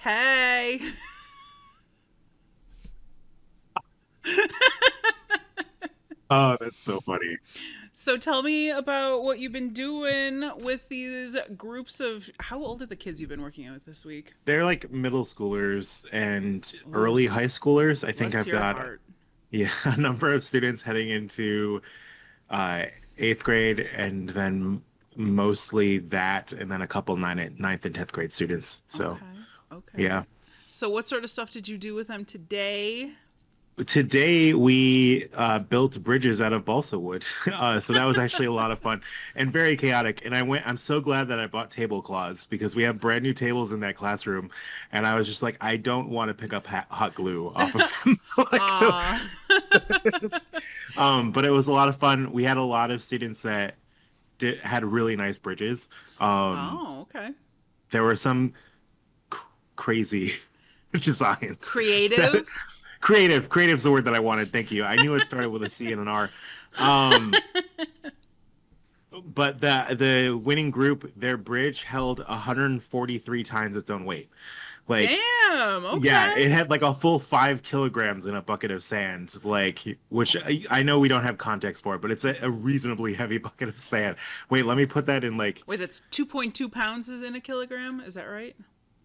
Hey. Oh, that's so funny. So tell me about what you've been doing with these groups of how old are the kids you've been working with this week? They're like middle schoolers and Oh, early high schoolers. I think bless I've your got heart. yeah, a number of students heading into eighth grade and then mostly that and then a couple ninth and 10th grade students. So Okay. Okay. yeah. So what sort of stuff did you do with them today? Today we built bridges out of balsa wood. So that was actually a lot of fun and very chaotic. And I'm so glad that I bought tablecloths because we have brand new tables in that classroom. And I was just like, I don't want to pick up hot glue off of them. Like, so, Ah. but it was a lot of fun. We had a lot of students that had really nice bridges. Um, Oh, okay. there were some cr crazy designs. Creative? Creative's the word that I wanted. Thank you. I knew it started with a C and an R. Um, but the winning group, their bridge held 143 times its own weight. Like, Damn. yeah, Okay. it had like a full 5 kilograms in a bucket of sand, like which I know we don't have context for, but it's a reasonably heavy bucket of sand. Wait, let me put that in like Wait, that's 2.2 pounds is in a kilogram? Is that right?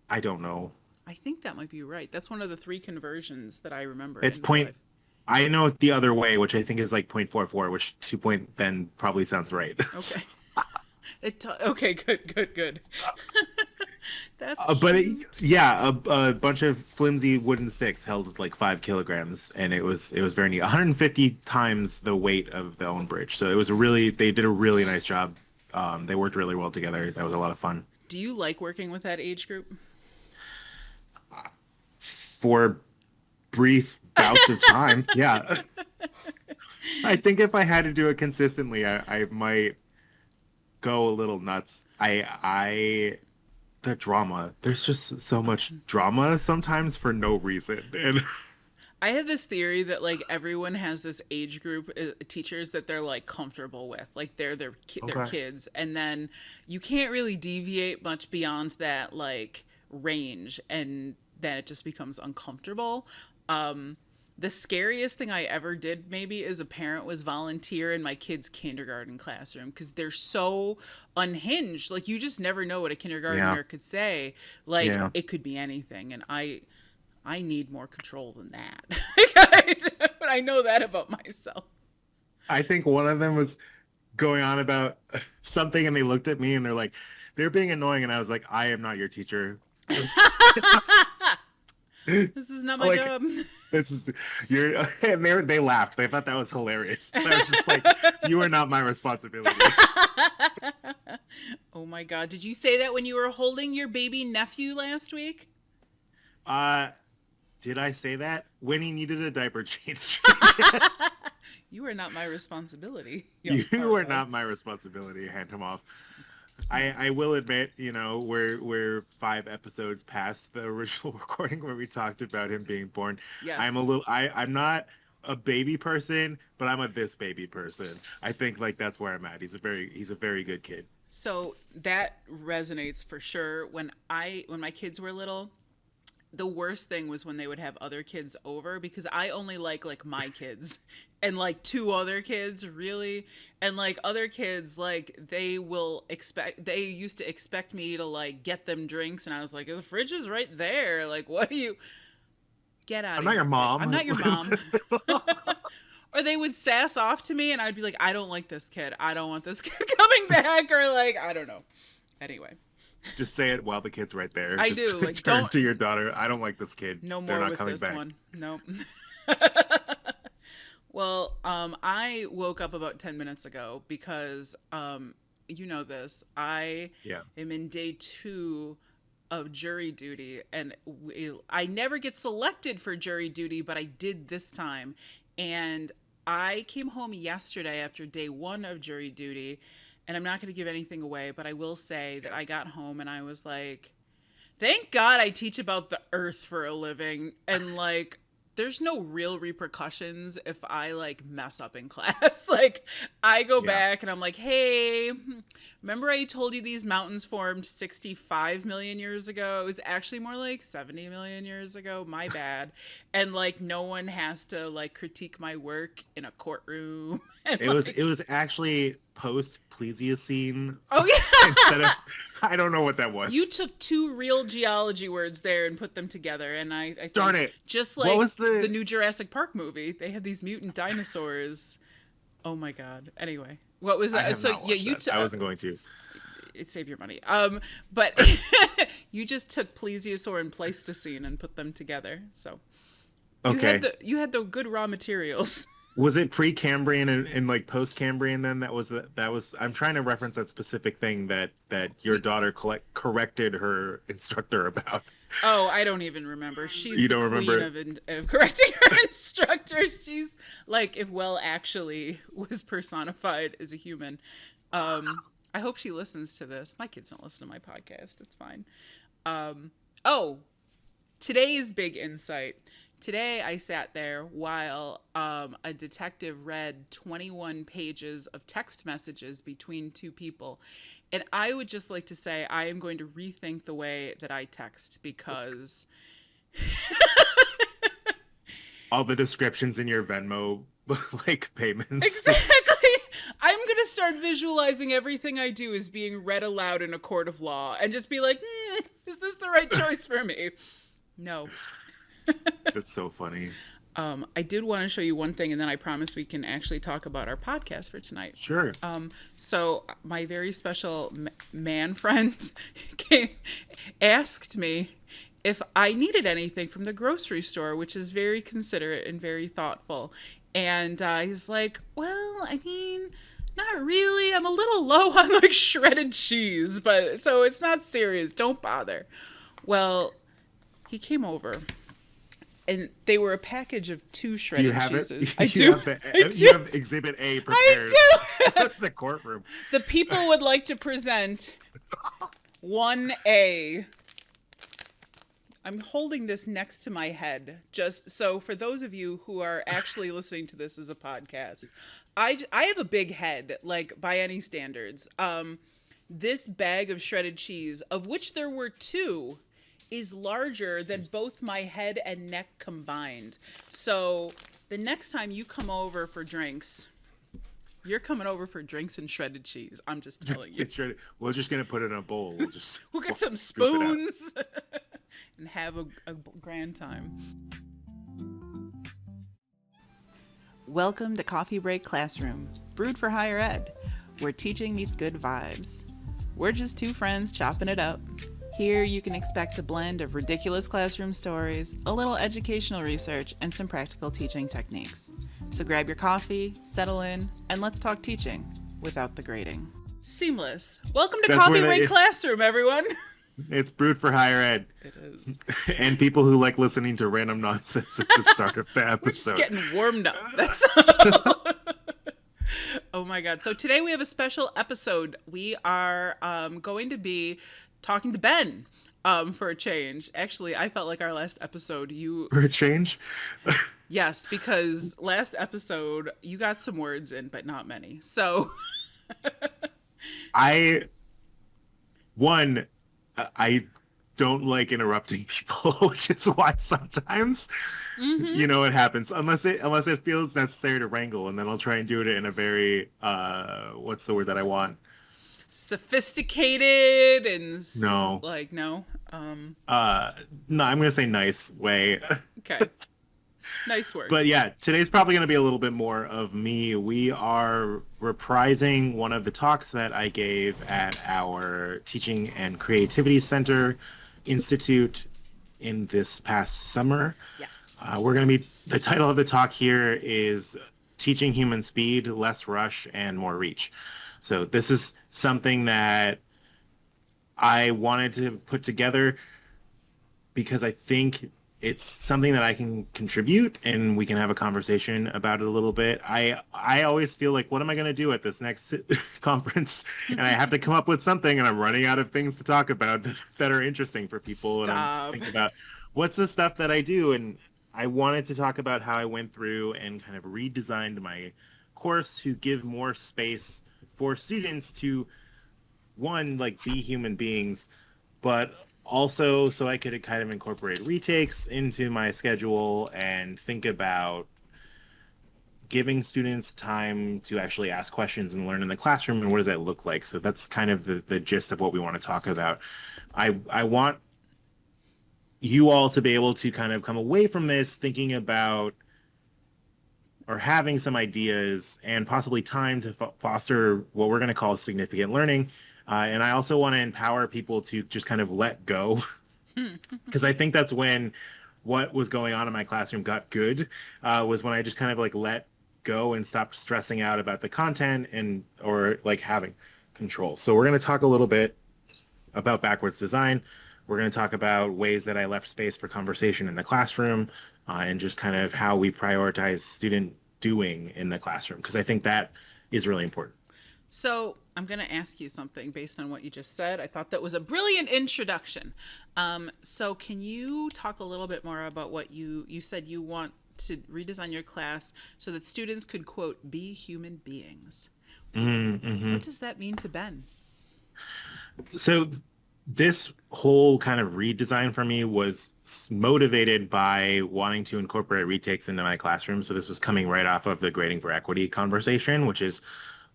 I don't know. I think that might be right. That's one of the three conversions that I remember It's in my point. life. I know it the other way, which I think is like 0.44, which 2 point then probably sounds right. Okay. Okay, good, good, good. That's But cute. yeah, a bunch of flimsy wooden sticks held like 5 kilograms, and it was very neat. 150 times the weight of the own bridge. So it was a really they did a really nice job. They worked really well together. That was a lot of fun. Do you like working with that age group? For brief bouts of time, yeah. I think if I had to do it consistently, I might go a little nuts. The drama. There's just so much drama sometimes for no reason. And I have this theory that like everyone has this age group teachers that they're like comfortable with, like they're their okay. kids, and then you can't really deviate much beyond that like range, and then it just becomes uncomfortable. Um, the scariest thing I ever did maybe as a parent was volunteer in my kids' kindergarten classroom because they're so unhinged. Like you just never know what a Yeah. kindergartner could say. Like Yeah. it could be anything, and I need more control than that. But I know that about myself. I think one of them was going on about something and they looked at me and they're being annoying and I was like, I am not your teacher. This is not my Like job. this is you're and they laughed. They thought that was hilarious. I was just like, you are not my responsibility. Oh my God. Did you say that when you were holding your baby nephew last week? Uh did I say that? When he needed a diaper change. Yes. You are not my responsibility, young You are Harlow. not my responsibility. Hand him off. I will admit, we're 5 episodes past the original recording where we talked about him being born. Yes. I'm not a baby person, but I'm a this baby person. I think like that's where I'm at. He's a very good kid. So that resonates for sure. When my kids were little, the worst thing was when they would have other kids over because I only like my kids and like two other kids really, and like other kids like they used to expect me to like get them drinks, and I was like, the fridge is right there, like what do you get out I'm of not your here, kid, I'm mom. not your mom. Or they would sass off to me and I'd be like, I don't like this kid, I don't want this kid coming back, or like I don't know. Anyway, Just say it while the kid's right there. I Just do like turn don't, to your daughter. I don't like this kid. no They're more not with coming this back. one, no. Well, I woke up about 10 minutes ago because, you know this. I Yeah. am in day two of jury duty, and I never get selected for jury duty, but I did this time. And I came home yesterday after day one of jury duty, and I'm not going to give anything away, but I will say that Yeah. I got home and I was like, thank God I teach about the earth for a living. And like, there's no real repercussions if I like mess up in class. Like I go Yeah. back and I'm like, hey, remember I told you these mountains formed 65 million years ago? It was actually more like 70 million years ago. My bad. And like no one has to like critique my work in a courtroom. And It like, was actually post Plesiocean oh instead of yeah. I don't know what that You was. took two real geology words there and put them together, and I Darn think it. just What like was the the new Jurassic Park movie, they have these mutant dinosaurs. Oh my god. Anyway, what was I that? have So not yeah, watched that. I wasn't going to. save your money. But you just took plesiosaur and Pleistocene and put them together. So Okay. you had the good raw materials. Was it pre-Cambrian and like post-Cambrian then? That was I'm trying to reference that specific thing that your daughter corrected her instructor about. Oh, I don't even remember. She's You the don't remember queen it? of correcting her instructor. She's like, if Well actually was personified as a human. I hope she listens to this. My kids don't listen to my podcast. It's fine. Oh, today's big insight. Today I sat there while a detective read 21 pages of text messages between two people. And I would just like to say I am going to rethink the way that I text because All the descriptions in your Venmo like payments. exactly. I'm going to start visualizing everything I do as being read aloud in a court of law and just be like, is this the right choice for me? No. It's so funny. I did want to show you one thing, and then I promise we can actually talk about our podcast for tonight. Sure. So my very special man friend asked me if I needed anything from the grocery store, which is very considerate and very thoughtful. And he's like, well, I mean, not really. I'm a little low on like shredded cheese, but so it's not serious. Don't bother. Well, he came over and they were a package of two Do you shredded have it? cheeses. You I do. have I do. You have Exhibit A prepared. I do. The courtroom. The people would like to present 1A. I'm holding this next to my head, just so for those of you who are actually listening to this as a podcast. I have a big head, like by any standards. This bag of shredded cheese, of which there were two, is larger than both my head and neck combined. So the next time you come over for drinks, you're coming over for drinks and shredded cheese. I'm just telling you. We're just gonna put it in a bowl. We'll get some scoop it out. spoons and have a grand time. Welcome to Coffee Break Classroom, brewed for higher ed, where teaching meets good vibes. We're just two friends chopping it up. Here you can expect a blend of ridiculous classroom stories, a little educational research, and some practical teaching techniques. So grab your coffee, settle in, and let's talk teaching without the grading. Seamless. Welcome to That's Coffee where Break Classroom, everyone. It's brewed for higher ed. It is. And people who like listening to random nonsense at the start of the episode. We're just getting warmed up. That's all. Oh my God. So today we have a special episode. We are going to be talking to Ben for a change. Actually, I felt like our last episode, For a change? yes, because last episode you got some words in, but not many. So I don't like interrupting people, which is why sometimes it happens. Unless it feels necessary to wrangle, and then I'll try and do it in a very what's the word that I want? sophisticated and No. no. No, I'm gonna say nice way. Okay. Nice words. But yeah, today's probably going to be a little bit more of me. We are reprising one of the talks that I gave at our Teaching and Creativity Center Institute in this past summer. Yes. The title of the talk here is Teaching Human Speed, Less Rush, and More Reach. So this is something that I wanted to put together because I think it's something that I can contribute and we can have a conversation about it a little bit. I always feel like, what am I going to do at this next conference? And I have to come up with something, and I'm running out of things to talk about that are interesting for people. Stop. And I'm thinking about what's the stuff that I do. And I wanted to talk about how I went through and kind of redesigned my course to give more space for students to, one, like be human beings, but also so I could kind of incorporate retakes into my schedule and think about giving students time to actually ask questions and learn in the classroom, and what does that look like. So that's kind of the gist of what we want to talk about. I want you all to be able to kind of come away from this thinking about or having some ideas and possibly time to foster what we're going to call significant learning. And I also want to empower people to just kind of let go, because I think that's when what was going on in my classroom got good, was when I just kind of like let go and stopped stressing out about the content and or like having control. So we're going to talk a little bit about backwards design. We're going to talk about ways that I left space for conversation in the classroom, and just kind of how we prioritize student doing in the classroom, because I think that is really important. So I'm going to ask you something based on what you just said. I thought that was a brilliant introduction. So can you talk a little bit more about what you said you want to redesign your class so that students could, quote, be human beings? Mm-hmm. What does that mean to Ben? So this whole kind of redesign for me was motivated by wanting to incorporate retakes into my classroom. So this was coming right off of the grading for equity conversation, which is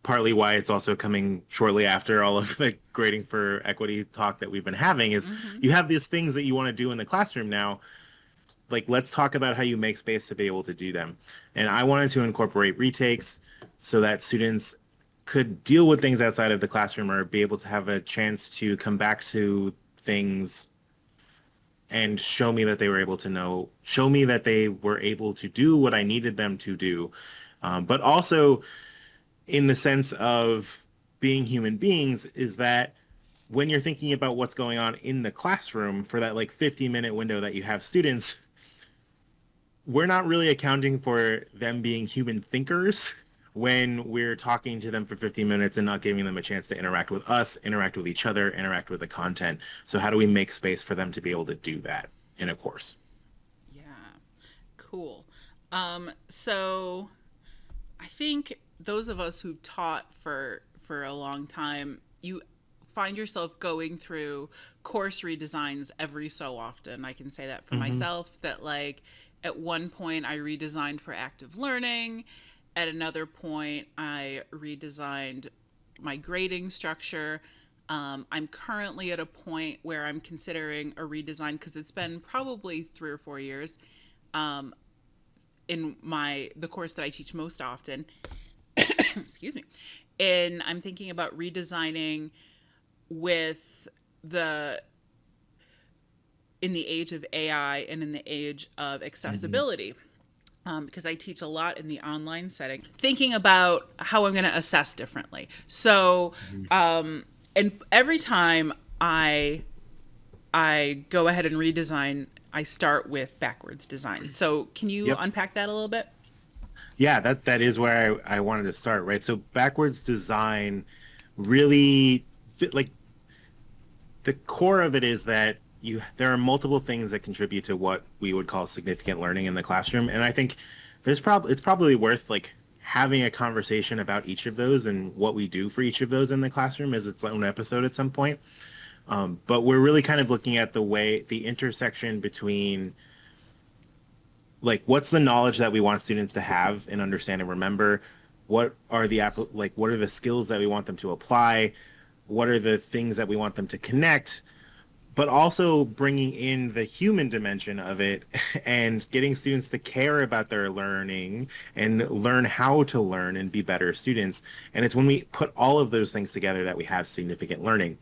partly why it's also coming shortly after all of the grading for equity talk that we've been having. Is Mm-hmm. you have these things that you want to do in the classroom now. Like, let's talk about how you make space to be able to do them. And I wanted to incorporate retakes so that students could deal with things outside of the classroom or be able to have a chance to come back to things and show me that they were able to know, show me that they were able to do what I needed them to do. But also in the sense of being human beings, is that when you're thinking about what's going on in the classroom for that like 50-minute window that you have students, we're not really accounting for them being human thinkers when we're talking to them for 15 minutes and not giving them a chance to interact with us, interact with each other, interact with the content. So how do we make space for them to be able to do that in a course? Yeah, cool. So I think those of us who've taught for a long time, you find yourself going through course redesigns every so often. I can say that for Mm-hmm. myself, that like at one point I redesigned for active learning. At another point, I redesigned my grading structure. I'm currently at a point where I'm considering a redesign because it's been probably 3 or 4 years in my the course that I teach most often. Excuse me. And I'm thinking about redesigning with the in the age of AI and in the age of Mm-hmm. accessibility. Because I teach a lot in the online setting, thinking about how I'm going to assess differently. So, and every time I go ahead and redesign, I start with backwards design. So, can you Yep. unpack that a little bit? Yeah, that is where I wanted to start, right? So backwards design really like the core of it is that you there are multiple things that contribute to what we would call significant learning in the classroom, and I think it's probably worth like having a conversation about each of those and what we do for each of those in the classroom as its own episode at some point. But we're really kind of looking at the intersection between like what's the knowledge that we want students to have and understand and remember, what are what are the skills that we want them to apply, what are the things that we want them to connect, but also bringing in the human dimension of it and getting students to care about their learning and learn how to learn and be better students. And it's when we put all of those things together that we have significant learning.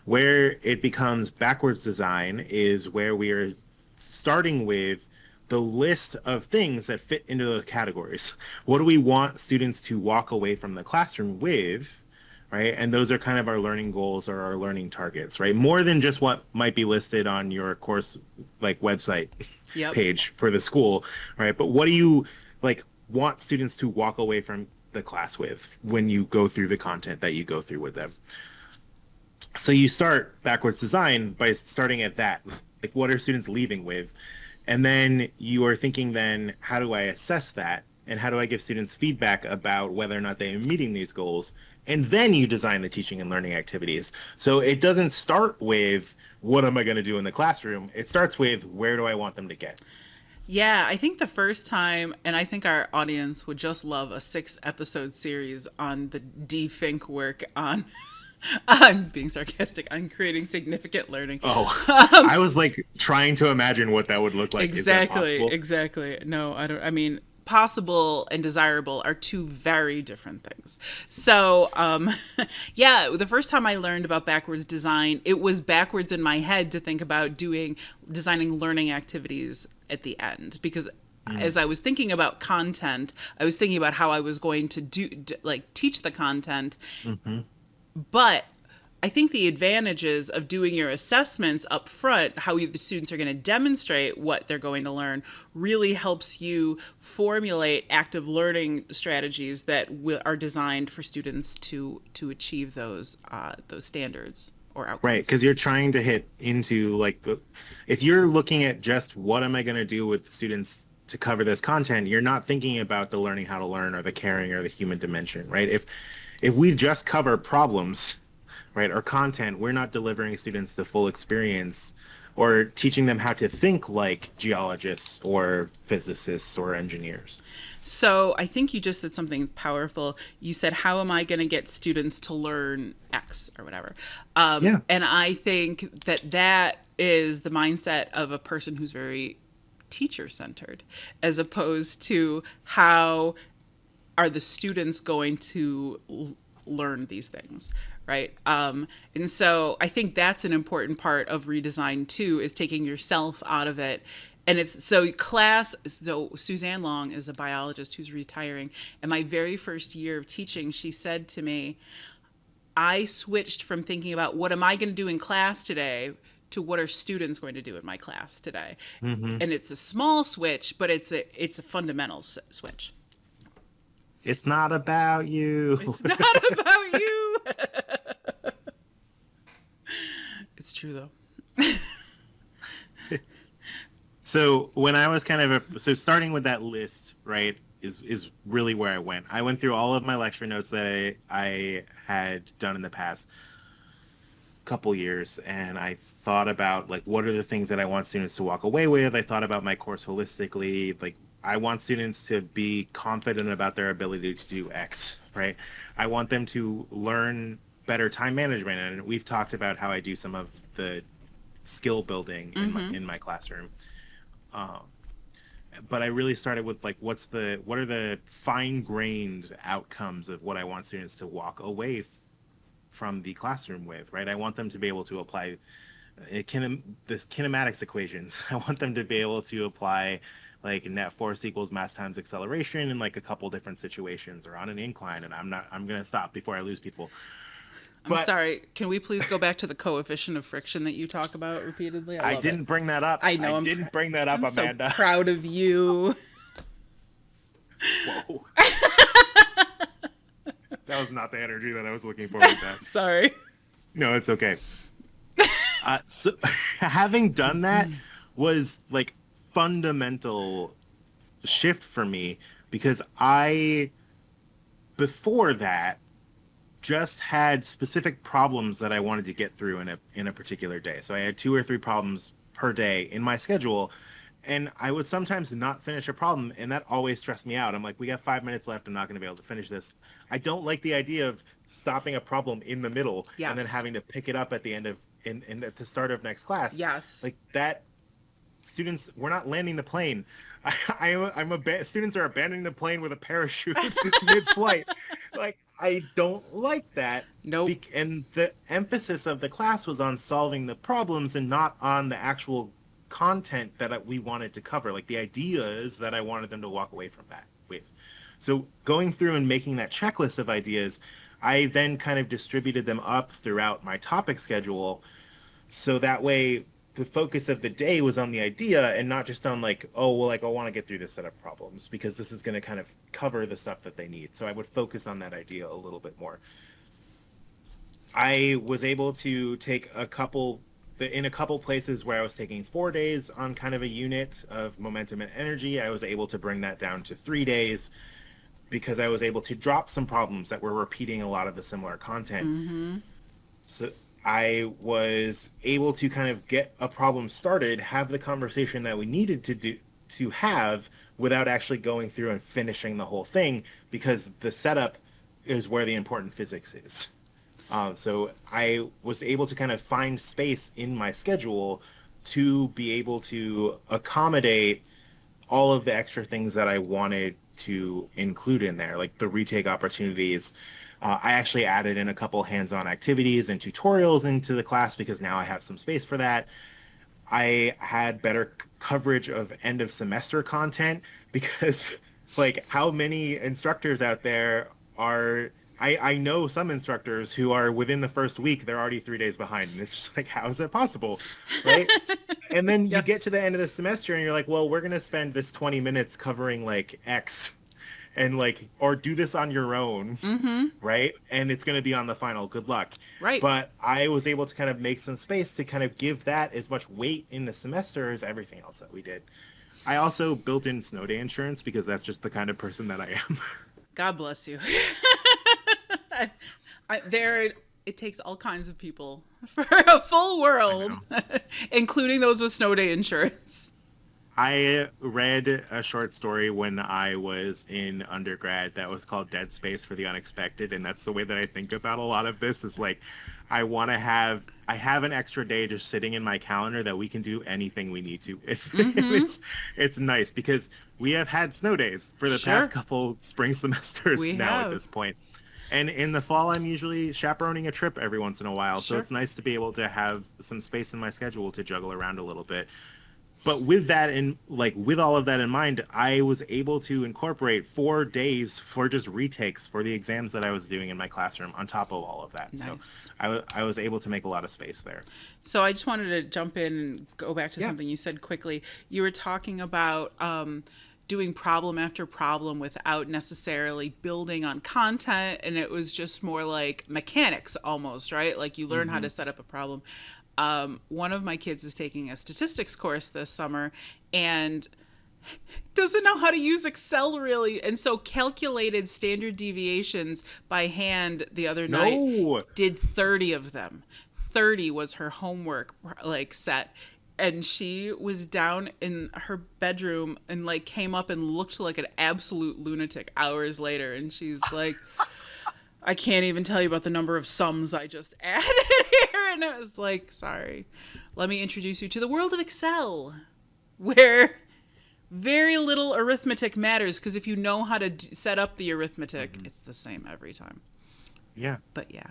Where it becomes backwards design is where we are starting with the list of things that fit into those categories. What do we want students to walk away from the classroom with, right? And those are kind of our learning goals or our learning targets, right? More than just what might be listed on your course like website Yep. page for the school, right? But what do you like want students to walk away from the class with when you go through the content that you go through with them? So you start backwards design by starting at that. Like, what are students leaving with? And then you are thinking then, how do I assess that? And how do I give students feedback about whether or not they are meeting these goals? And then you design the teaching and learning activities. So it doesn't start with what am I going to do in the classroom? It starts with where do I want them to get? Yeah, I think the first time, and I think our audience would just love a 6 episode series on the defink work on, I'm being sarcastic, on creating significant learning. Oh, I was like trying to imagine what that would look like. Is that Exactly, possible? exactly. No, I don't. I mean, possible and desirable are two very different things. So, yeah, the first time I learned about backwards design, it was backwards in my head to think about designing learning activities at the end because Mm, as I was thinking about content, I was thinking about how I was going to like teach the content, hmm. but I think the advantages of doing your assessments up front, how the students are going to demonstrate what they're going to learn, really helps you formulate active learning strategies that are designed for students to achieve those standards or Right, outcomes. because you're trying to hit into like if you're looking at just what am I going to do with students to cover this content, you're not thinking about the learning how to learn or the caring or the human dimension, right? If we just cover problems, right, or content, we're not delivering students the full experience or teaching them how to think like geologists or physicists or engineers. So I think you just said something powerful. You said, "How am I going to get students to learn X or whatever?" Yeah. And I think that is the mindset of a person who's very teacher centered, as opposed to how are the students going to learn these things, right? And so I think that's an important part of redesign too, is taking yourself out of it. And it's so class. So Suzanne Long is a biologist who's retiring. And my very first year of teaching, she said to me, I switched from thinking about what am I going to do in class today to what are students going to do in my class today. Hmm. And it's a small switch, but it's a fundamental switch. It's not about you. It's not about you. It's true though. So when I was so starting with that list, right, is really where I went. I went through all of my lecture notes that I had done in the past couple years, and I thought about like what are the things that I want students to walk away with. I thought about my course holistically. Like I want students to be confident about their ability to do X, right? I want them to learn better time management, and we've talked about how I do some of the skill building in my classroom. Um, but I really started with like, what are the fine-grained outcomes of what I want students to walk away from the classroom with, right? I want them to be able to apply this kinematics equations. I want them to be able to apply like net force equals mass times acceleration in like a couple different situations or on an incline. And I'm going to stop before I lose people. I'm But sorry. Can we please go back to the coefficient of friction that you talk about repeatedly? I I love it. didn't bring that up. I I know. didn't bring that up, I'm so Amanda. proud of you. Whoa. That was not the energy that I was looking for with that. Sorry. No, it's okay. So having done that was like fundamental shift for me because before that just had specific problems that I wanted to get through in a particular day. So I had 2 or 3 problems per day in my schedule, and I would sometimes not finish a problem, and that always stressed me out. I'm like, we got 5 minutes left. I'm not going to be able to finish this. I don't like the idea of stopping a problem in the middle and then Yes. having to pick it up at the end of in at the start of next class. Yes. Like that, students, we're not landing the plane. Students are abandoning the plane with a parachute mid-flight. Like I don't like that. Nope. And the emphasis of the class was on solving the problems and not on the actual content that we wanted to cover, like the ideas that I wanted them to walk away from that with. So going through and making that checklist of ideas, I then kind of distributed them up throughout my topic schedule. So that way the focus of the day was on the idea and not just on like, oh, well, like I want to get through this set of problems because this is going to kind of cover the stuff that they need. So I would focus on that idea a little bit more. I was able to take a couple in a couple places where I was taking 4 days on kind of a unit of momentum and energy, I was able to bring that down to 3 days because I was able to drop some problems that were repeating a lot of the similar content. Mm-hmm. So I was able to kind of get a problem started, have the conversation that we needed to have without actually going through and finishing the whole thing, because the setup is where the important physics is. So I was able to kind of find space in my schedule to be able to accommodate all of the extra things that I wanted to include in there, like the retake opportunities. I actually added in a couple hands-on activities and tutorials into the class because now I have some space for that. I had better coverage of end of semester content because like how many instructors out there are, I know some instructors who are within the first week, they're already 3 days behind. And it's just like, how is that possible? Right. And then you get to Yes. the end of the semester and you're like, well, we're going to spend this 20 minutes covering like X and like, or do this on your own. Mm-hmm. Right. And it's going to be on the final. Good luck. Right. But I was able to kind of make some space to kind of give that as much weight in the semester as everything else that we did. I also built in snow day insurance because that's just the kind of person that I am. God bless you. It takes all kinds of people for a full I world, know. including those with snow day insurance. I read a short story when I was in undergrad that was called Dead Space for the Unexpected, and that's the way that I think about a lot of this is like I have an extra day just sitting in my calendar that we can do anything we need to. Mm-hmm. It's nice because we have had snow days for the Sure. past couple spring semesters We now at have. this point. And in the fall, I'm usually chaperoning a trip every once in a while, so Sure. it's nice to be able to have some space in my schedule to juggle around a little bit. But with that in like with all of that in mind, I was able to incorporate 4 days for just retakes for the exams that I was doing in my classroom on top of all of that. So Nice. I was able to make a lot of space there. So I just wanted to jump in and go back to Yeah. something you said quickly. You were talking about doing problem after problem without necessarily building on content, and it was just more like mechanics almost, right? Like you learn how Hmm. to set up a problem. One of my kids is taking a statistics course this summer and doesn't know how to use Excel really, and so calculated standard deviations by hand the other night, No. did 30 of them. 30 was her homework like set, and she was down in her bedroom and like came up and looked like an absolute lunatic hours later, and she's like, I can't even tell you about the number of sums I just added here. And I was like, sorry, let me introduce you to the world of Excel, where very little arithmetic matters, because if you know how to set up the arithmetic, it's the same every time. Yeah. But yeah,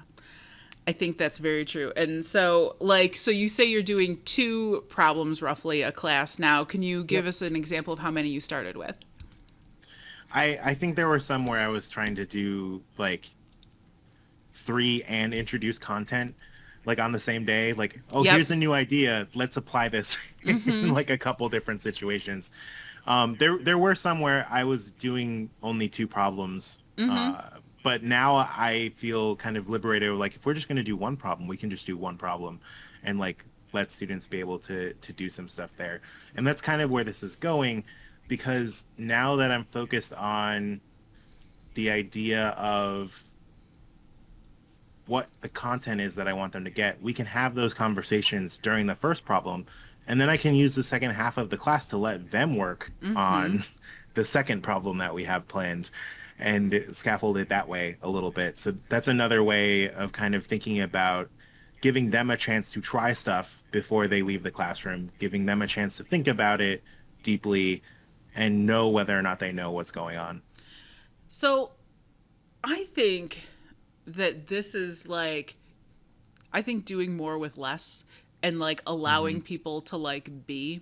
I think that's very true. And so, like, so you say you're doing 2 problems roughly a class now. Can you give Yep. us an example of how many you started with? I think there were some where I was trying to do like 3 and introduce content like on the same day. Like, oh, Yep. here's a new idea. Let's apply this in like a couple different situations. There were some where I was doing only 2 problems. But now I feel kind of liberated. Like, if we're just going to do one problem, we can just do one problem and like let students be able to do some stuff there. And that's kind of where this is going, because now that I'm focused on the idea of what the content is that I want them to get, we can have those conversations during the first problem, and then I can use the second half of the class to let them work on the second problem that we have planned and scaffold it that way a little bit. So that's another way of kind of thinking about giving them a chance to try stuff before they leave the classroom, giving them a chance to think about it deeply and know whether or not they know what's going on. So I think that this is like, I think doing more with less and like allowing people to like be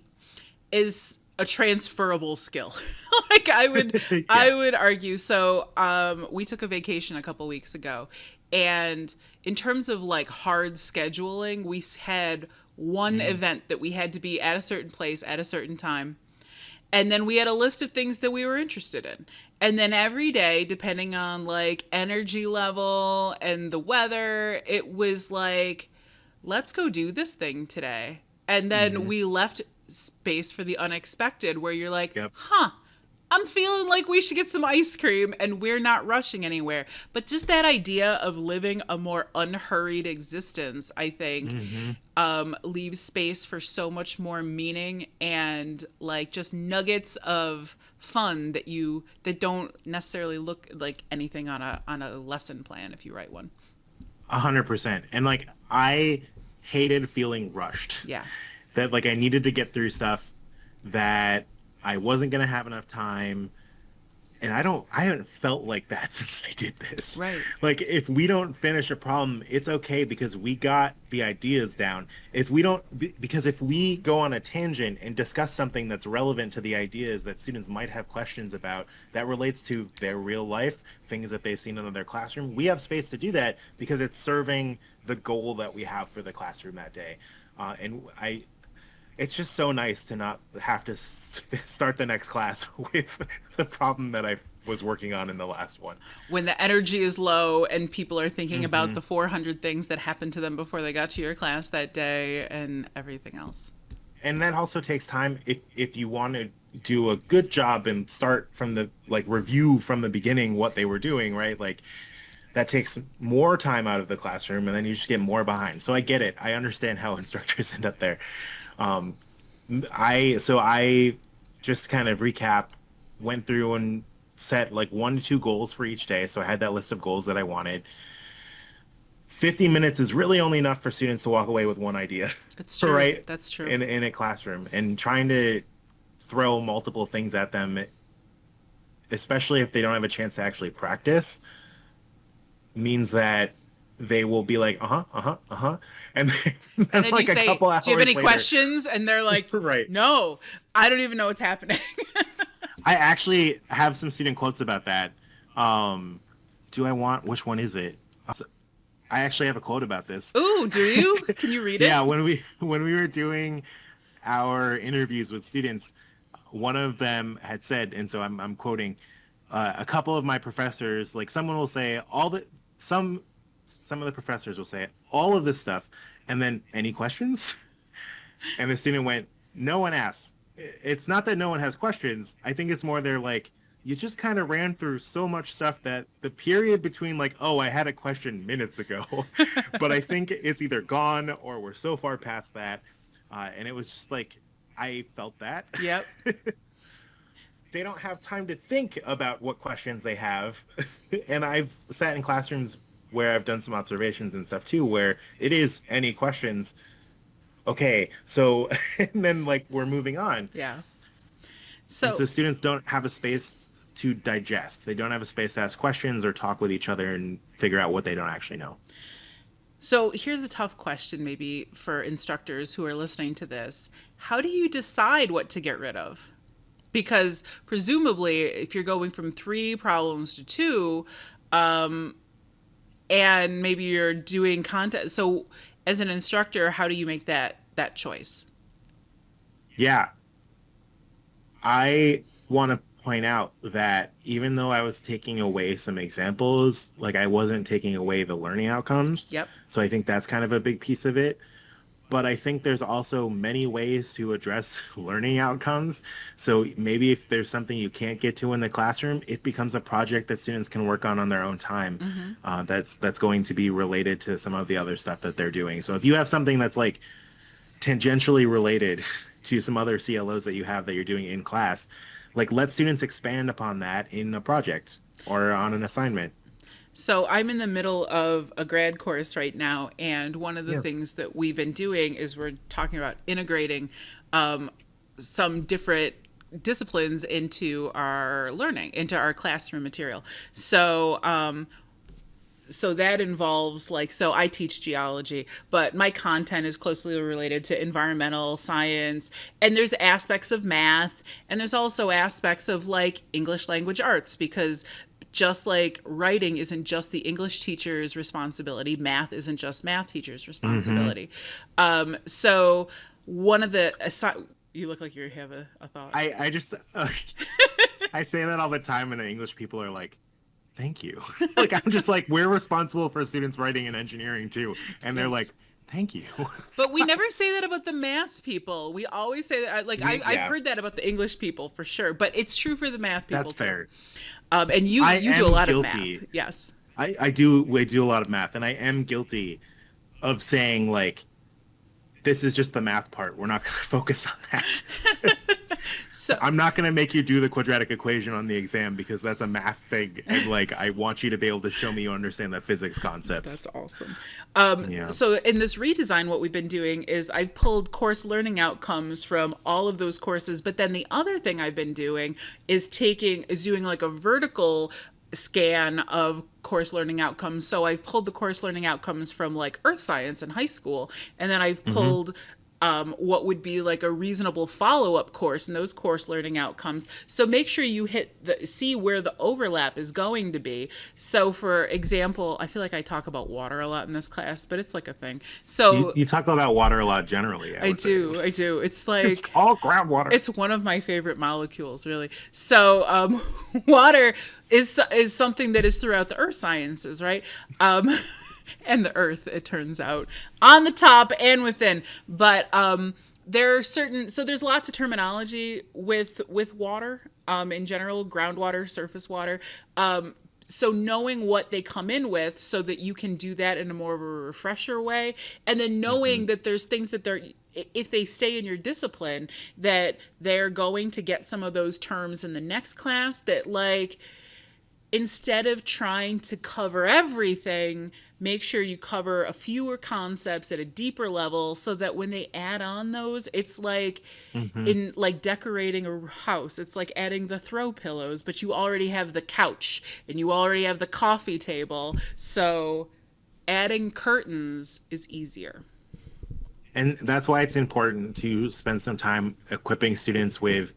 is a transferable skill. Like Yeah. I would argue. So we took a vacation a couple weeks ago, and in terms of like hard scheduling, we had one event that we had to be at a certain place at a certain time. And then we had a list of things that we were interested in. And then every day, depending on like energy level and the weather, it was like let's go do this thing today. And then Hmm. we left space for the unexpected where you're like, Yep. huh, I'm feeling like we should get some ice cream and we're not rushing anywhere. But just that idea of living a more unhurried existence, I think, Hmm. leaves space for so much more meaning and like just nuggets of fun that don't necessarily look like anything on a lesson plan if you write one. 100%. And like I hated feeling rushed. Yeah. That like I needed to get through stuff that I wasn't gonna have enough time. And I haven't felt like that since I did this. Right. Like if we don't finish a problem, it's okay because we got the ideas down. If we don't, because if we go on a tangent and discuss something that's relevant to the ideas that students might have questions about that relates to their real life, things that they've seen in their classroom, we have space to do that because it's serving the goal that we have for the classroom that day. And it's just so nice to not have to start the next class with the problem that I was working on in the last one. When the energy is low and people are thinking about Hmm. the 400 things that happened to them before they got to your class that day and everything else. And that also takes time if you want to do a good job and start from the like review from the beginning what they were doing, right? Like that takes more time out of the classroom and then you just get more behind. So I get it. I understand how instructors end up there. Um, I just kind of recap, went through and set like 1 to 2 goals for each day. So I had that list of goals that I wanted. 50 minutes is really only enough for students to walk away with one idea. It's true. Right? That's true. In a classroom. And trying to throw multiple things at them, especially if they don't have a chance to actually practice, means that they will be like, and then, And then like you a say, couple hours do you have any later, questions? And they're like, right. no, I don't even know what's happening. I actually have some student quotes about that. Which one is it? I actually have a quote about this. Ooh, do you? Can you read it? Yeah, when we were doing our interviews with students, one of them had said, and so I'm quoting, a couple of my professors, like someone will say some of the professors will say all of this stuff, and then any questions? And the student went, no one asks. It's not that no one has questions. I think it's more they're like, you just kind of ran through so much stuff that the period between like, oh, I had a question minutes ago, but I think it's either gone or we're so far past that. And it was just like, I felt that. Yep. They don't have time to think about what questions they have. And I've sat in classrooms where I've done some observations and stuff too, where it is any questions. Okay, so, and then like we're moving on. Yeah. And So, so students don't have a space to digest. They don't have a space to ask questions or talk with each other and figure out what they don't actually know. so here's a tough question maybe for instructors who are listening to this. How do you decide what to get rid of? Because presumably, if you're going from 3 problems to 2, and maybe you're doing content, so as an instructor, how do you make that choice? Yeah, I want to point out that even though I was taking away some examples, like I wasn't taking away the learning outcomes. Yep. So I think that's kind of a big piece of it. But I think there's also many ways to address learning outcomes. So maybe if there's something you can't get to in the classroom, it becomes a project that students can work on their own time. That's going to be related to some of the other stuff that they're doing. So if you have something that's like tangentially related to some other CLOs that you have that you're doing in class, like let students expand upon that in a project or on an assignment. So I'm in the middle of a grad course right now, and one of the Yeah. things that we've been doing is we're talking about integrating some different disciplines into our learning, into our classroom material. So that involves like, so I teach geology, but my content is closely related to environmental science, and there's aspects of math, and there's also aspects of like English language arts, because just like writing isn't just the English teacher's responsibility, math isn't just math teacher's responsibility. So one of the you look like you have a thought. I just I say that all the time, and the English people are like, "Thank you." Like I'm just like, we're responsible for students writing and engineering too, and they're Yes. like, Thank you. But we never say that about the math people. We always say that, like, I've Yeah, heard that about the English people for sure, but it's true for the math people that's too. fair. And you I you do a am lot of math, guilty. yes. I do a lot of math, and I am guilty of saying like, this is just the math part. We're not going to focus on that. So I'm not going to make you do the quadratic equation on the exam because that's a math thing. And like, I want you to be able to show me you understand the physics concepts. that's awesome. Yeah. So in this redesign, what we've been doing is I've pulled course learning outcomes from all of those courses. But then the other thing I've been doing is doing like a vertical scan of course learning outcomes. So I've pulled the course learning outcomes from like earth science in high school, and then I've Hmm. pulled what would be like a reasonable follow-up course in those course learning outcomes. So make sure you see where the overlap is going to be. So for example, I feel like I talk about water a lot in this class, but it's like a thing. So You talk about water a lot generally, I would say. I do. It's It's like all groundwater. it's one of my favorite molecules, really. So, water is something that is throughout the earth sciences, right? And the earth, it turns out, on the top and within. But there are there's lots of terminology with water in general, groundwater, surface water. So knowing what they come in with so that you can do that in a more of a refresher way, and then Hmm. knowing that there's things that they're, if they stay in your discipline, that they're going to get some of those terms in the next class, that like instead of trying to cover everything, make sure you cover a fewer concepts at a deeper level so that when they add on those, it's like Hmm. in like decorating a house. It's like adding the throw pillows, but you already have the couch and you already have the coffee table. So adding curtains is easier. And that's why it's important to spend some time equipping students with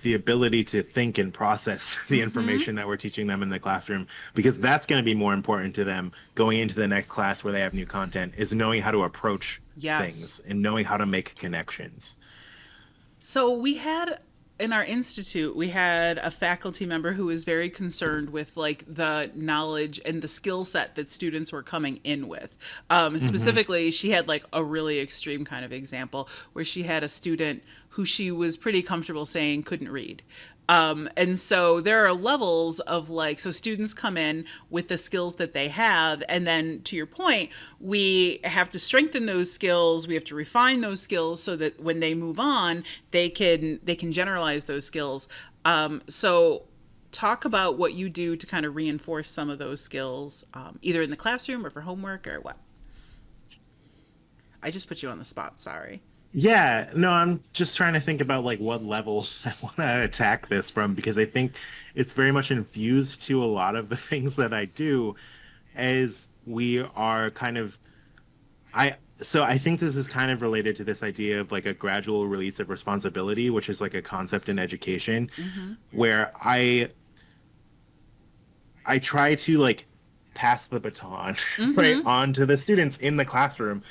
the ability to think and process the information that we're teaching them in the classroom, because that's going to be more important to them going into the next class where they have new content, is knowing how to approach Yes. things and knowing how to make connections. So we had in our institute, we had a faculty member who was very concerned with like the knowledge and the skill set that students were coming in with. Hmm. Specifically, she had like a really extreme kind of example where she had a student who she was pretty comfortable saying couldn't read. And so there are levels of like, so students come in with the skills that they have. And then to your point, we have to strengthen those skills. We have to refine those skills so that when they move on, they can generalize those skills. So talk about what you do to kind of reinforce some of those skills, either in the classroom or for homework or what. I just put you on the spot. Sorry. Yeah, no, I'm just trying to think about like what level I want to attack this from, because I think it's very much infused to a lot of the things that I do, as we are kind of I so I think this is kind of related to this idea of like a gradual release of responsibility, which is like a concept in education, Mm-hmm. where I try to like pass the baton right Mm-hmm. on to the students in the classroom.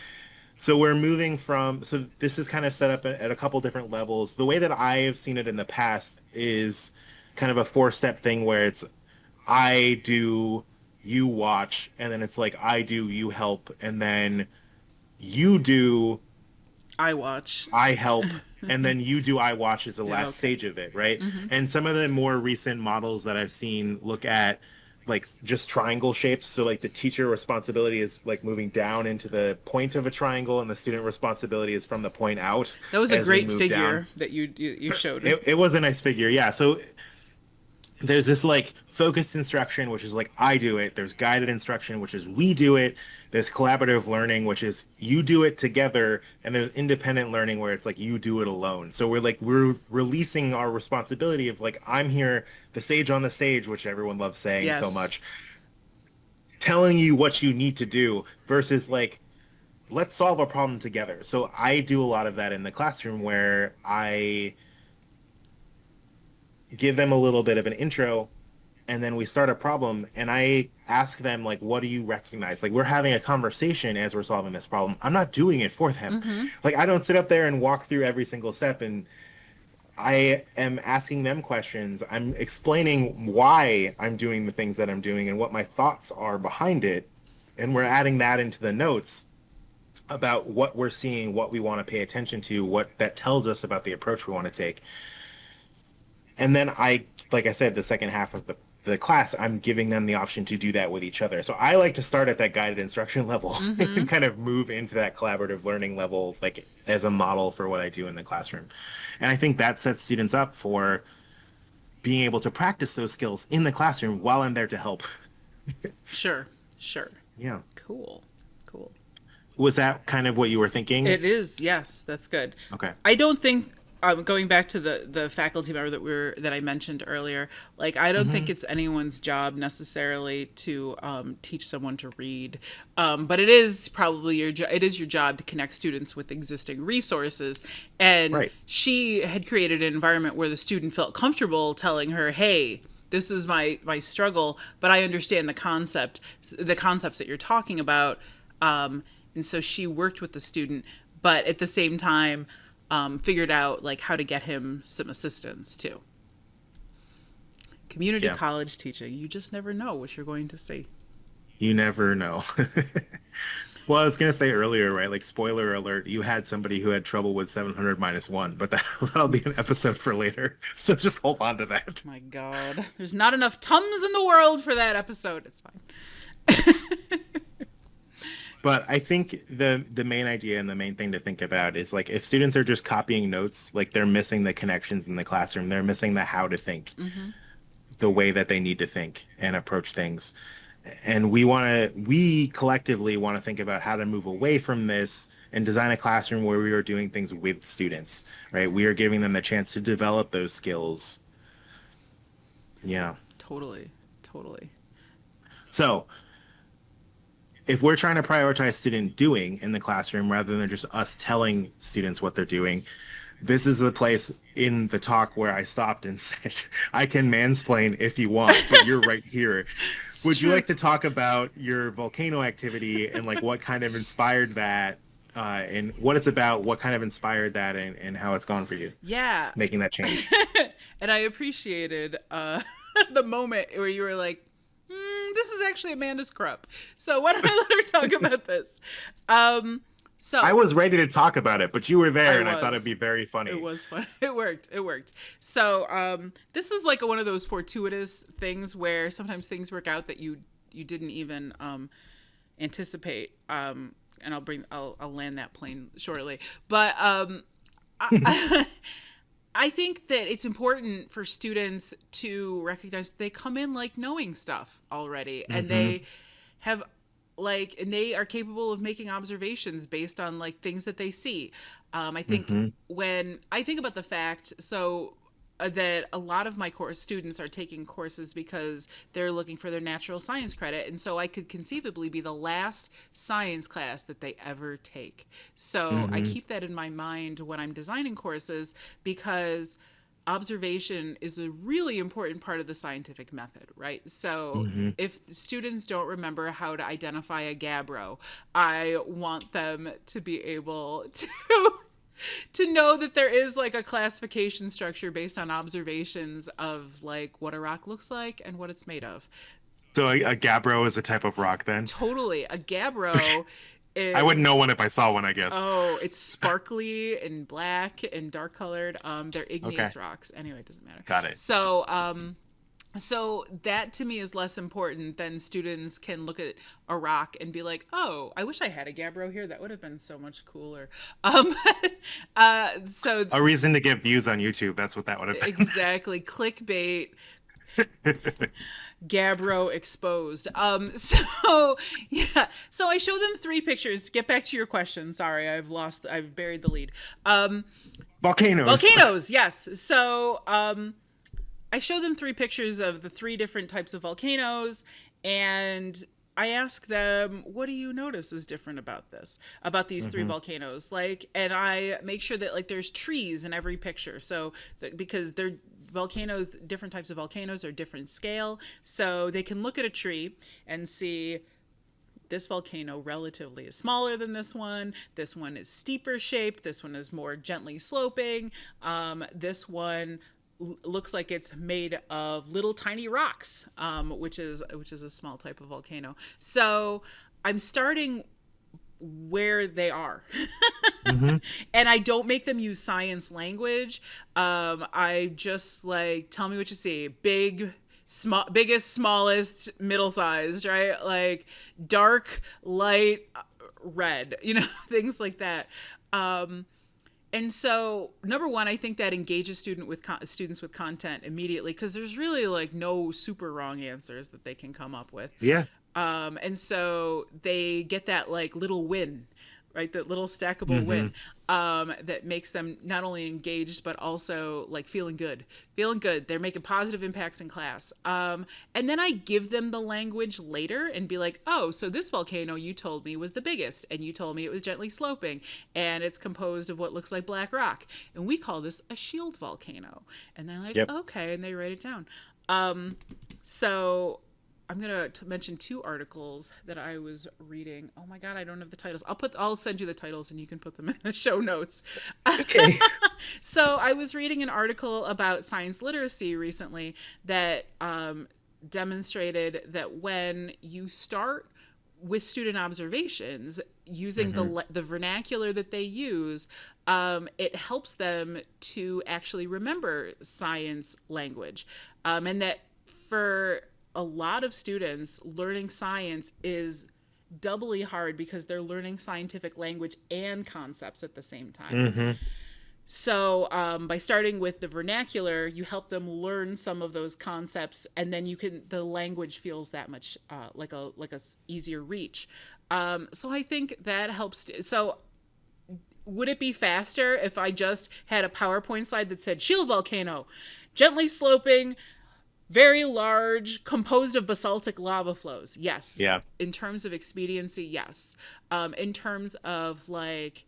So we're moving from, so this is kind of set up at a couple different levels. The way that I have seen it in the past is kind of a four-step thing where it's I do, you watch, and then it's like I do, you help, and then you do, I watch. I help, and then you do, I watch is the Yeah, last okay. stage of it, right? Mm-hmm. And some of the more recent models that I've seen look at like just triangle shapes. So like the teacher responsibility is like moving down into the point of a triangle, and the student responsibility is from the point out That was a as we great move down. figure that you showed. It was a nice figure, yeah. So there's this like focused instruction, which is like I do it. There's guided instruction, which is we do it. There's collaborative learning, which is you do it together, and there's independent learning where it's like you do it alone. So we're releasing our responsibility of like I'm here, the sage on the stage, which everyone loves saying so Yes. much, telling you what you need to do versus like let's solve a problem together. So I do a lot of that in the classroom where I give them a little bit of an intro, and then we start a problem, and I ask them like what do you recognize, like we're having a conversation as we're solving this problem. I'm not doing it for them. Mm-hmm. Like I don't sit up there and walk through every single step, and I am asking them questions. I'm explaining why I'm doing the things that I'm doing and what my thoughts are behind it, and we're adding that into the notes. about what we're seeing, what we want to pay attention to, what that tells us about the approach we want to take. And then like I said, the second half of the class, I'm giving them the option to do that with each other. So I like to start at that guided instruction level Mm-hmm. and kind of move into that collaborative learning level, like as a model for what I do in the classroom. And I think that sets students up for being able to practice those skills in the classroom while I'm there to help. Sure, sure. Yeah. Cool, cool. Was that kind of what you were thinking? It is, yes, that's good. Okay. I don't think going back to the faculty member that I mentioned earlier, like I don't think Hmm. it's anyone's job necessarily to teach someone to read, but it is probably it is your job to connect students with existing resources. And Right. she had created an environment where the student felt comfortable telling her, "Hey, this is my struggle, but I understand the concepts that you're talking about." And so she worked with the student, but at the same time figured out like how to get him some assistance too. Community Yeah. college teaching, you just never know what you're going to see. You never know. Well, I was going to say earlier, right? Like, spoiler alert, you had somebody who had trouble with 700 minus 1, but that'll be an episode for later. So just hold on to that. My God, there's not enough Tums in the world for that episode. It's fine. But I think the main idea and the main thing to think about is like if students are just copying notes, like they're missing the connections in the classroom. They're missing the how to think, the way that they need to think and approach things. And we collectively want to think about how to move away from this and design a classroom where we are doing things with students, right? We are giving them the chance to develop those skills. Yeah. Totally, totally. So if we're trying to prioritize student doing in the classroom rather than just us telling students what they're doing, this is the place in the talk where I stopped and said, I can mansplain if you want, but you're right here. Would you like to talk about your volcano activity and like what kind of inspired that and what it's about, what kind of inspired that and how it's gone for you? Yeah. Making that change. And I appreciated the moment where you were like, this is actually Amanda's crop. So why don't I let her talk about this? So I was ready to talk about it, but you were there and I thought was. it'd be very funny. It was fun. It worked. It worked. So this is like one of those fortuitous things where sometimes things work out that you didn't even anticipate. And I'll land that plane shortly. But I think that it's important for students to recognize they come in like knowing stuff already, and they have and they are capable of making observations based on like things that they see. I think when I think about the fact, that a lot of my course students are taking courses because they're looking for their natural science credit, and so I could conceivably be the last science class that they ever take. So I keep that in my mind when I'm designing courses, because observation is a really important part of the scientific method, right? So if students don't remember how to identify a gabbro, I want them to be able to know that there is like a classification structure based on observations of like what a rock looks like and what it's made of. So a gabbro is a type of rock then? Totally. A gabbro is... I wouldn't know one if I saw one, I guess. Oh, it's sparkly and black and dark colored. They're igneous rocks. Anyway, it doesn't matter. Got it. So that to me is less important than students can look at a rock and be like, oh, I wish I had a gabbro here. That would have been so much cooler. So a reason to get views on YouTube. That's what that would have been. Exactly. Clickbait. Gabbro exposed. So I show them 3 pictures. Get back to your question. Sorry, I've buried the lead. Volcanoes. Yes. So I show them 3 pictures of the 3 different types of volcanoes, and I ask them, what do you notice is different about these 3 volcanoes? And I make sure that there's trees in every picture. So because they're volcanoes, different types of volcanoes are different scale. So they can look at a tree and see this volcano relatively is smaller than this one. This one is steeper shaped. This one is more gently sloping. This one looks like it's made of little tiny rocks, which is a small type of volcano. So I'm starting where they are. Hmm. And I don't make them use science language. I just like, tell me what you see. Big, small, biggest, smallest, middle sized, right? Like dark, light, red, things like that. And so, number one, I think that engages students with content immediately, because there's really like no super wrong answers that they can come up with. Yeah. And so they get that like little win, right? That little stackable Hmm. win, that makes them not only engaged but also like feeling good, They're making positive impacts in class. And then I give them the language later and be like, oh, so this volcano you told me was the biggest, and you told me it was gently sloping, and it's composed of what looks like black rock, and we call this a shield volcano. And they're like, Yep. okay, and they write it down. So I'm gonna mention two articles that I was reading. Oh my god, I don't have the titles. I'll send you the titles and you can put them in the show notes. Okay. So I was reading an article about science literacy recently that demonstrated that when you start with student observations using Hmm. the vernacular that they use, it helps them to actually remember science language, and that for a lot of students, learning science is doubly hard because they're learning scientific language and concepts at the same time. Hmm. So, by starting with the vernacular, you help them learn some of those concepts, and then the language feels that much like a easier reach. So I think that helps. So would it be faster if I just had a PowerPoint slide that said shield volcano, gently sloping, very large, composed of basaltic lava flows? Yes. Yeah. In terms of expediency, yes. In terms of like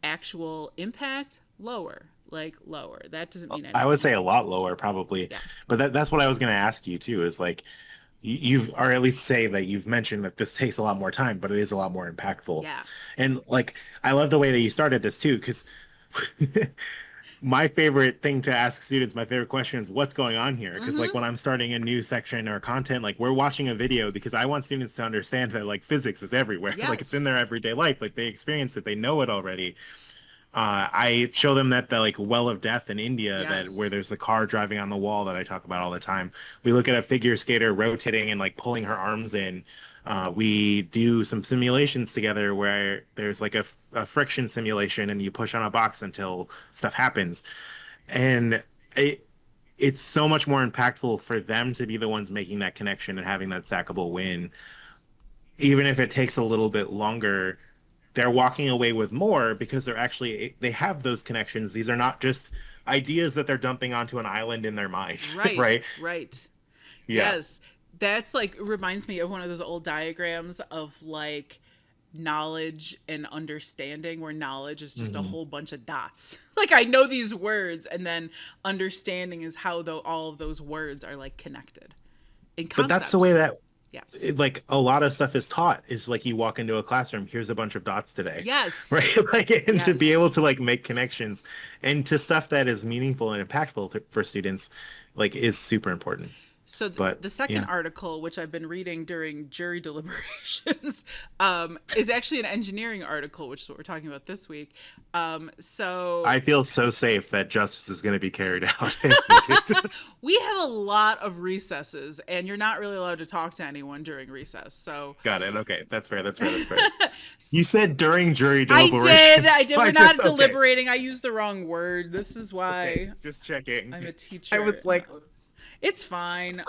actual impact, lower. Like lower. That doesn't mean I would anything. say a lot lower probably. Yeah. But that's what I was going to ask you too, is like you've, or at least say that you've mentioned that this takes a lot more time, but it is a lot more impactful. Yeah. And like I love the way that you started this too, because my favorite thing to ask students, my favorite question is what's going on here? Because like Mm-hmm. when I'm starting a new section or content, like we're watching a video because I want students to understand that like physics is everywhere. Like it's in Yes. their everyday life. Like they experience it, they know it already. I show them that the like well of death in India, that where Yes. there's the car driving on the wall that I talk about all the time. We look at a figure skater rotating and like pulling her arms in. We do some simulations together where there's like a friction simulation and you push on a box until stuff happens. And it's so much more impactful for them to be the ones making that connection and having that stackable win. Even if it takes a little bit longer, they're walking away with more because they have those connections. These are not just ideas that they're dumping onto an island in their mind, Right. right? Right. Yeah. Yes. That's like reminds me of one of those old diagrams of like knowledge and understanding, where knowledge is just a Hmm. whole bunch of dots. Like I know these words, and then understanding is how though all of those words are like connected in But that's the way concepts. that Yes. like a lot of stuff is taught, is like you walk into a classroom, here's a bunch of dots today. Yes. Right? Like, and to be Yes. able to like make connections and to stuff that is meaningful and impactful for students, like is super important. So But the second yeah. article, which I've been reading during jury deliberations, is actually an engineering article, which is what we're talking about this week. So I feel so safe that justice is going to be carried out as needed. we have a lot of recesses, and you're not really allowed to talk to anyone during recess. So Got it. Okay. That's fair. That's fair. That's fair. You said during jury I did. deliberations. I did. We're just, not okay. deliberating. I used the wrong word. This is Okay. why Just checking. I'm a I teacher. was like, It's fine.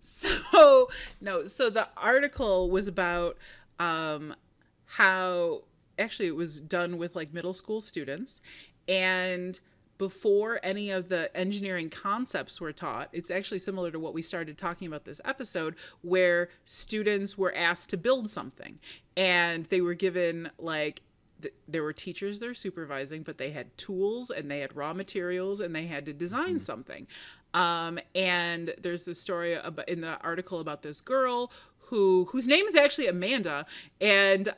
So no, so the article was about how actually it was done with like middle school students, and before any of the engineering concepts were taught, it's actually similar to what we started talking about this episode, where students were asked to build something, and they were given like there were teachers they're supervising, but they had tools and they had raw materials and they had to design something. And there's this story about, in the article, about this girl whose name is actually Amanda, and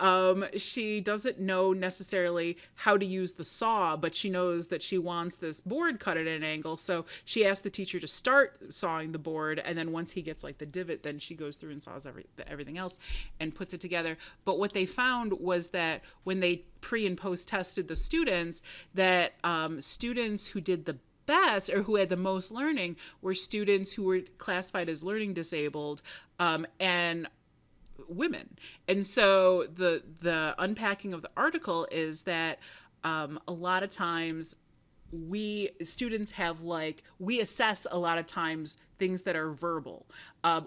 she doesn't know necessarily how to use the saw, but she knows that she wants this board cut at an angle. So she asks the teacher to start sawing the board, and then once he gets like the divot, then she goes through and saws everything else and puts it together. But what they found was that when they pre and post tested the students, that students who did the best or who had the most learning were students who were classified as learning disabled, and women. And so the unpacking of the article is that a lot of times we students have like we assess a lot of times things that are verbal,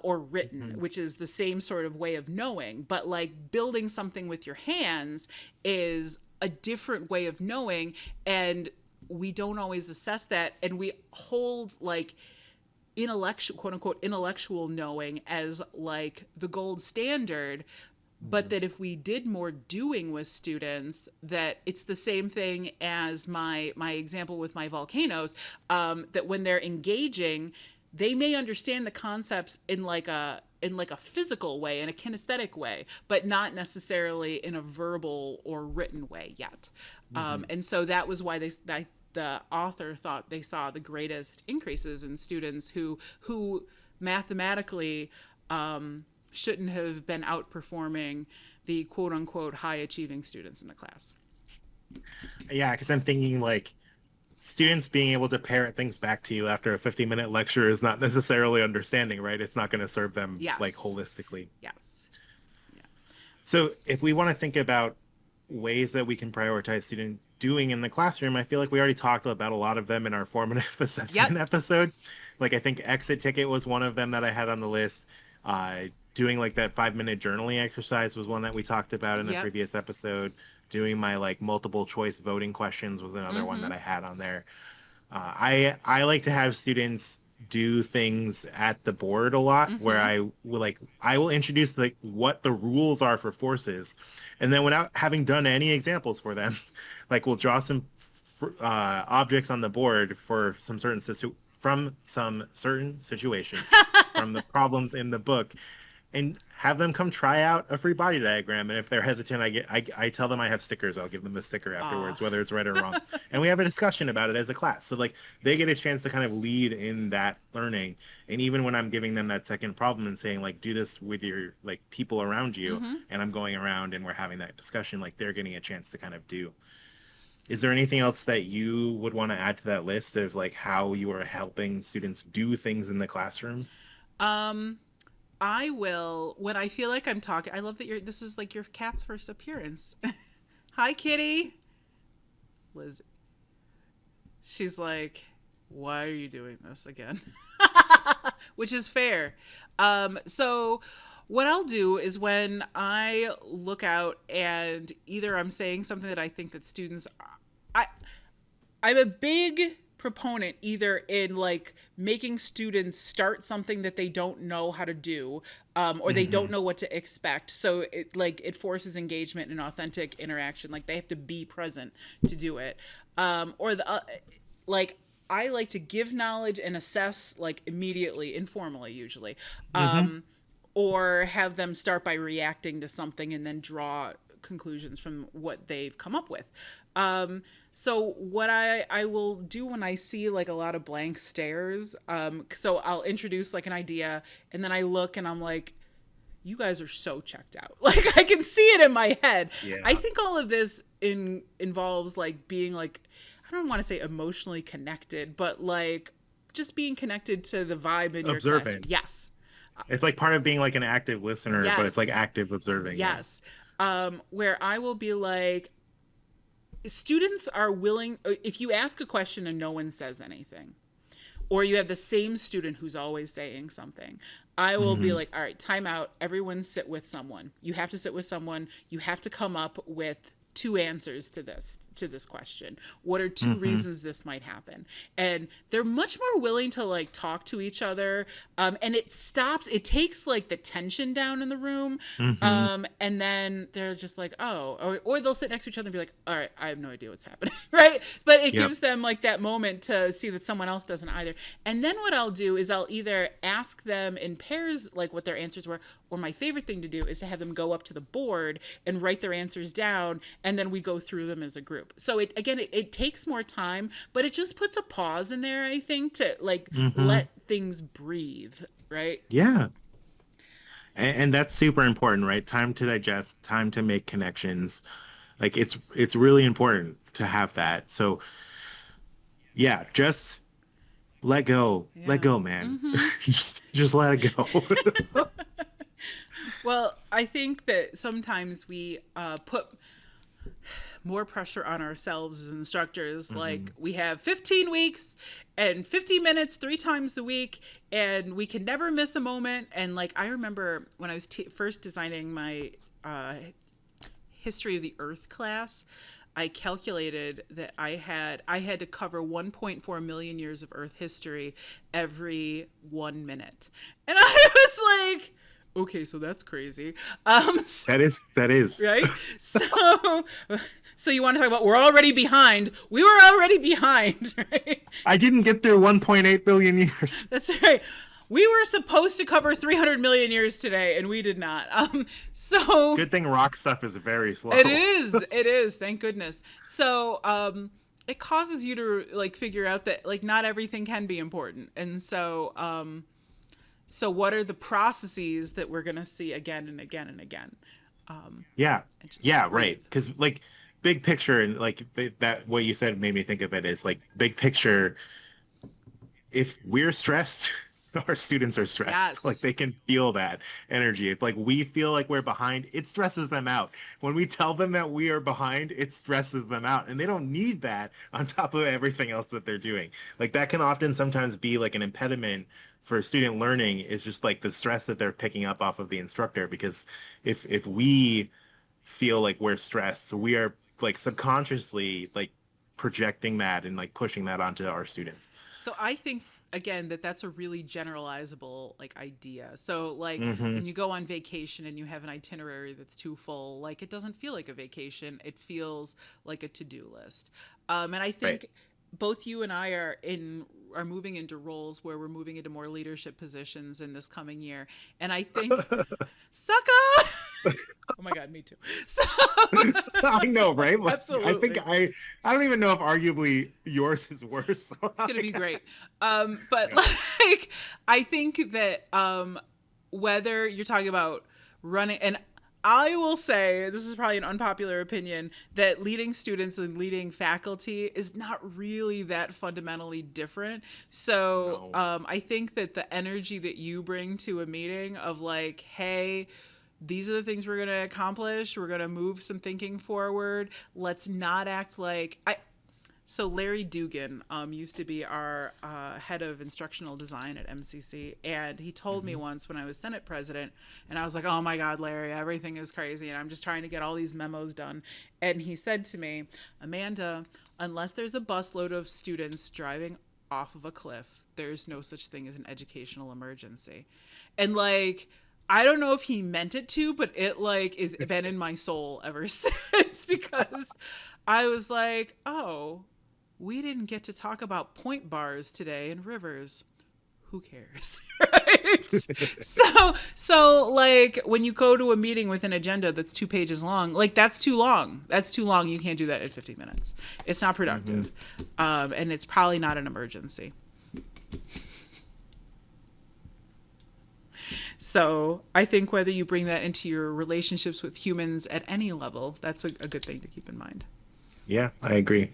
or written, which is the same sort of way of knowing, but like building something with your hands is a different way of knowing, and we don't always assess that, and we hold like intellectual, quote unquote, intellectual knowing as like the gold standard. But that if we did more doing with students, that it's the same thing as my example with my volcanoes, that when they're engaging, they may understand the concepts in like a physical way, in a kinesthetic way, but not necessarily in a verbal or written way yet. And so that was why the author thought they saw the greatest increases in students who mathematically shouldn't have been outperforming the quote unquote high achieving students in the class. Yeah, because I'm thinking like students being able to parrot things back to you after a 50-minute lecture is not necessarily understanding, right? It's not going to serve them like holistically. Yes. Yeah. So if we want to think about ways that we can prioritize student doing in the classroom, I feel like we already talked about a lot of them in our formative assessment episode. Like I think exit ticket was one of them that I had on the list. Doing like that 5-minute journaling exercise was one that we talked about in the previous episode. Doing my like multiple choice voting questions was another one that I had on there. I like to have students do things at the board a lot, where I will introduce like what the rules are for forces, and then without having done any examples for them, like we'll draw some objects on the board for some certain situations from the problems in the book, and have them come try out a free body diagram. And if they're hesitant, I tell them I have stickers. I'll give them a sticker afterwards, whether it's right or wrong. And we have a discussion about it as a class. So like they get a chance to kind of lead in that learning. And even when I'm giving them that second problem and saying like, do this with your like people around you, and I'm going around and we're having that discussion, like they're getting a chance to kind of do. Is there anything else that you would want to add to that list of like how you are helping students do things in the classroom? I will, when I feel like I'm talking, I love that this is like your cat's first appearance. Hi, kitty. Liz. She's like, why are you doing this again? Which is fair. So what I'll do is when I look out and either I'm saying something that I think that students, I'm a big proponent either in like making students start something that they don't know how to do, or they don't know what to expect, so it forces engagement and authentic interaction, like they have to be present to do it, or like I like to give knowledge and assess like immediately, informally usually, or have them start by reacting to something and then draw conclusions from what they've come up with. So what I will do when I see like a lot of blank stares, so I'll introduce like an idea and then I look and I'm like, you guys are so checked out. Like I can see it in my head. Yeah. I think all of this involves like being like, I don't want to say emotionally connected, but like just being connected to the vibe in your class. Yes. It's like part of being like an active listener, but it's like active observing. Yes. Where I will be like, students are willing, if you ask a question and no one says anything, or you have the same student who's always saying something, I will be like, all right, time out. Everyone sit with someone. You have to sit with someone. You have to come up with 2 answers to this question. What are 2 reasons this might happen? And they're much more willing to like talk to each other. And it takes like the tension down in the room. And then they're just like, oh, or they'll sit next to each other and be like, all right, I have no idea what's happening. Right. But it gives them like that moment to see that someone else doesn't either. And then what I'll do is I'll either ask them in pairs, like what their answers were, or my favorite thing to do is to have them go up to the board and write their answers down, and then we go through them as a group. So it takes more time, but it just puts a pause in there, I think, to like let things breathe, right? Yeah. And that's super important, right? Time to digest, time to make connections. Like it's really important to have that. So yeah, just let go. Yeah. Let go, man. Just let it go. Well, I think that sometimes we put more pressure on ourselves as instructors. Like, we have 15 weeks and 50 minutes 3 times a week, and we can never miss a moment. And like, I remember when I was first designing my history of the Earth class, I calculated that I had to cover 1.4 million years of Earth history every 1 minute. And I was like, okay, so that's crazy. That is. Right? So you want to talk about we're already behind. We were already behind, right? I didn't get there 1.8 billion years. That's right. We were supposed to cover 300 million years today, and we did not. So good thing rock stuff is very slow. It is. Thank goodness. So it causes you to like figure out that like not everything can be important, and so what are the processes that we're gonna see again and again and again? Right. Because like big picture, and like that what you said made me think of it is like big picture. If we're stressed, our students are stressed. Yes. Like they can feel that energy. If like we feel like we're behind, it stresses them out. When we tell them that we are behind, it stresses them out, and they don't need that on top of everything else that they're doing. Like that can often sometimes be like an impediment for student learning, is just like the stress that they're picking up off of the instructor. Because if we feel like we're stressed, we are like subconsciously like projecting that and like pushing that onto our students. So I think again that's a really generalizable like idea. So like when you go on vacation and you have an itinerary that's too full, like it doesn't feel like a vacation, it feels like a to-do list. And I think both you and I are moving into roles where we're moving into more leadership positions in this coming year, and I think sucker. Oh my God, me too. So I know, right? Like, absolutely. I think I don't even know if arguably yours is worse. It's gonna be great. But like I think that whether you're talking about running, and I will say, this is probably an unpopular opinion, that leading students and leading faculty is not really that fundamentally different. So I think that the energy that you bring to a meeting of like, hey, these are the things we're going to accomplish. We're going to move some thinking forward. Let's not act like So Larry Dugan used to be our head of instructional design at MCC, and he told me once when I was Senate president, and I was like, oh my God, Larry, everything is crazy, and I'm just trying to get all these memos done. And he said to me, Amanda, unless there's a busload of students driving off of a cliff, there's no such thing as an educational emergency. And like, I don't know if he meant it to, but it like is been in my soul ever since, because I was like, oh, we didn't get to talk about point bars today in rivers. Who cares? Right? So like when you go to a meeting with an agenda that's 2 pages long, like that's too long. That's too long. You can't do that at 50 minutes. It's not productive. And it's probably not an emergency. So I think whether you bring that into your relationships with humans at any level, that's a good thing to keep in mind. Yeah, I agree.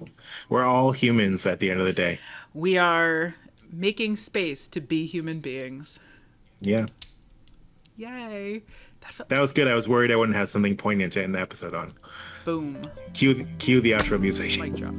We're all humans at the end of the day. We are making space to be human beings. Yeah. Yay. That was good. I was worried I wouldn't have something poignant to end the episode on. Boom. Cue the outro music. Mic drop.